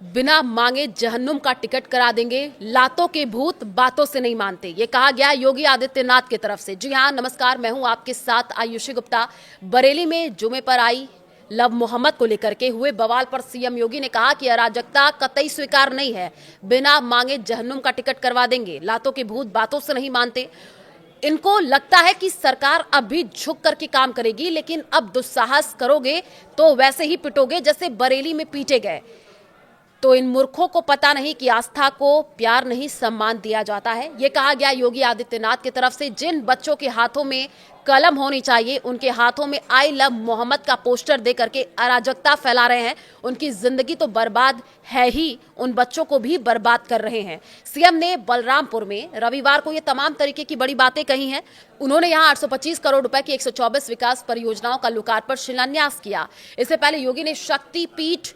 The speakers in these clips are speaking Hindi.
बिना मांगे जहन्नुम का टिकट करा देंगे, लातों के भूत बातों से नहीं मानते, ये कहा गया योगी आदित्यनाथ की तरफ से। जी हां, नमस्कार, मैं हूं आपके साथ आयुषी गुप्ता। बरेली में जुमे पर आई लव मोहम्मद को लेकर के हुए बवाल पर सीएम योगी ने कहा कि अराजकता कतई स्वीकार नहीं है, बिना मांगे जहन्नुम का टिकट करवा देंगे, लातों के भूत बातों से नहीं मानते। इनको लगता है कि सरकार अब भी झुक करके काम करेगी, लेकिन अब दुस्साहस करोगे तो वैसे ही पिटोगे जैसे बरेली में पीटे गए। तो इन मूर्खों को पता नहीं कि आस्था को प्यार नहीं सम्मान दिया जाता है, ये कहा गया योगी आदित्यनाथ की तरफ से। जिन बच्चों के हाथों में कलम होनी चाहिए, उनके हाथों में आई लव मोहम्मद का पोस्टर दे करके अराजकता फैला रहे हैं। उनकी जिंदगी तो बर्बाद है ही, उन बच्चों को भी बर्बाद कर रहे हैं। सीएम ने बलरामपुर में रविवार को ये तमाम तरीके की बड़ी बातें कही हैं। उन्होंने यहां 825 करोड़ रुपए की 124 विकास परियोजनाओं का लोकार्पण शिलान्यास किया। इससे पहले योगी ने शक्तिपीठ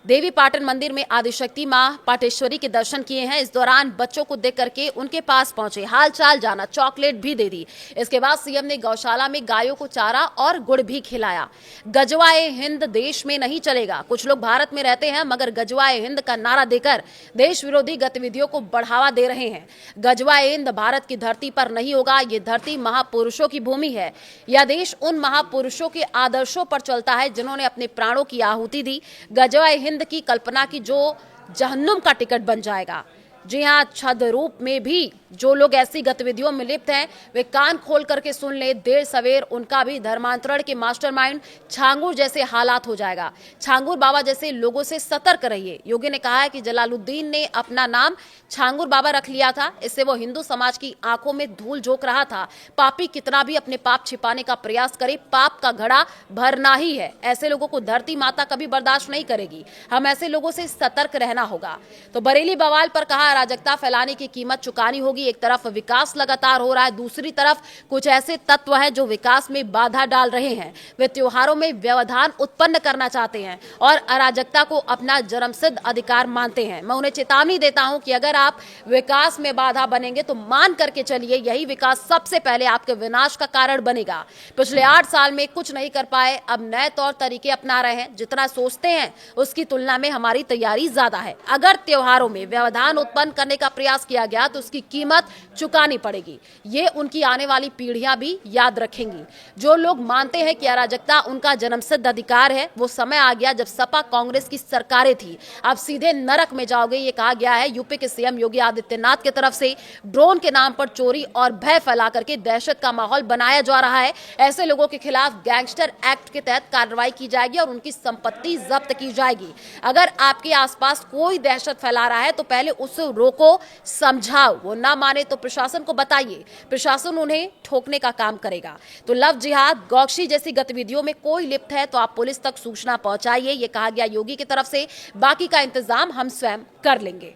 देवी पाटन मंदिर में आदिशक्ति मां पाटेश्वरी के दर्शन किए हैं। इस दौरान बच्चों को देख करके उनके पास पहुंचे, हालचाल जाना, चॉकलेट भी दे दी। इसके बाद सीएम ने गौशाला में गायों को चारा और गुड़ भी खिलाया। गजवाए हिंद देश में नहीं चलेगा। कुछ लोग भारत में रहते हैं मगर गजवाए हिंद का नारा देकर देश विरोधी गतिविधियों को बढ़ावा दे रहे हैं। गजवाए हिंद भारत की धरती पर नहीं होगा। ये धरती महापुरुषों की भूमि है। यह देश उन महापुरुषों के आदर्शों पर चलता है जिन्होंने अपने प्राणों की आहुति दी। गजवाए हिंद की कल्पना की जो जहन्नुम का टिकट बन जाएगा। जी हां, छद रूप में भी जो लोग ऐसी गतिविधियों में लिप्त हैं वे कान खोल करके सुन ले, देर सवेर उनका भी धर्मांतरण के मास्टरमाइंड छांगुर जैसे हालात हो जाएगा। छांगुर बाबा जैसे लोगों से सतर्क रहिए। योगी ने कहा है कि जलालुद्दीन ने अपना नाम छांगुर बाबा रख लिया था, इससे वो हिंदू समाज की आंखों में धूल झोंक रहा था। पापी कितना भी अपने पाप छिपाने का प्रयास करे, पाप का घड़ा भरना ही है। ऐसे लोगों को धरती माता कभी बर्दाश्त नहीं करेगी। हम ऐसे लोगों से सतर्क रहना होगा। तो बरेली बवाल पर कहा, अराजकता फैलाने की कीमत चुकानी होगी। एक तरफ विकास लगातार हो रहा है, दूसरी तरफ कुछ ऐसे तत्व हैं जो विकास में बाधा डाल रहे हैं। वे त्योहारों में व्यवधान उत्पन्न करना चाहते हैं और अराजकता को अपना जन्मसिद्ध अधिकार मानते हैं। मैं उन्हें चेतावनी देता हूं कि अगर आप विकास में बाधा बनेंगे तो मान करके चलिए, यही विकास सबसे पहले आपके विनाश का कारण बनेगा। पिछले 8 साल में कुछ नहीं कर पाए, अब नए तौर तरीके अपना रहे हैं। जितना सोचते हैं उसकी तुलना में हमारी तैयारी ज्यादा है। अगर त्योहारों में व्यवधान उत्पन्न करने का प्रयास किया गया तो उसकी कीमत चुकानी पड़ेगी। ये उनकी आने वाली पीढ़ियां भी याद रखेंगी। जो लोग मानते हैं कि अराजकता उनका जन्मसिद्ध अधिकार है, वो समय आ गया जब सपा कांग्रेस की सरकारें थी। आप सीधे नरक में जाओगे, ये कहा गया है यूपी के सीएम योगी आदित्यनाथ की तरफ से। ड्रोन के नाम पर चोरी और भय फैला करके दहशत का माहौल बनाया जा रहा है। ऐसे लोगों के खिलाफ गैंगस्टर एक्ट के तहत कार्रवाई की जाएगी और उनकी संपत्ति जब्त की जाएगी। अगर आपके आसपास कोई दहशत फैला रहा है तो पहले उसे रोको, समझाओ। वो ना माने तो प्रशासन को बताइए, प्रशासन उन्हें ठोकने का काम करेगा। तो लव जिहाद, गौशी जैसी गतिविधियों में कोई लिप्त है तो आप पुलिस तक सूचना पहुंचाइए, ये कहा गया योगी की तरफ से। बाकी का इंतजाम हम स्वयं कर लेंगे।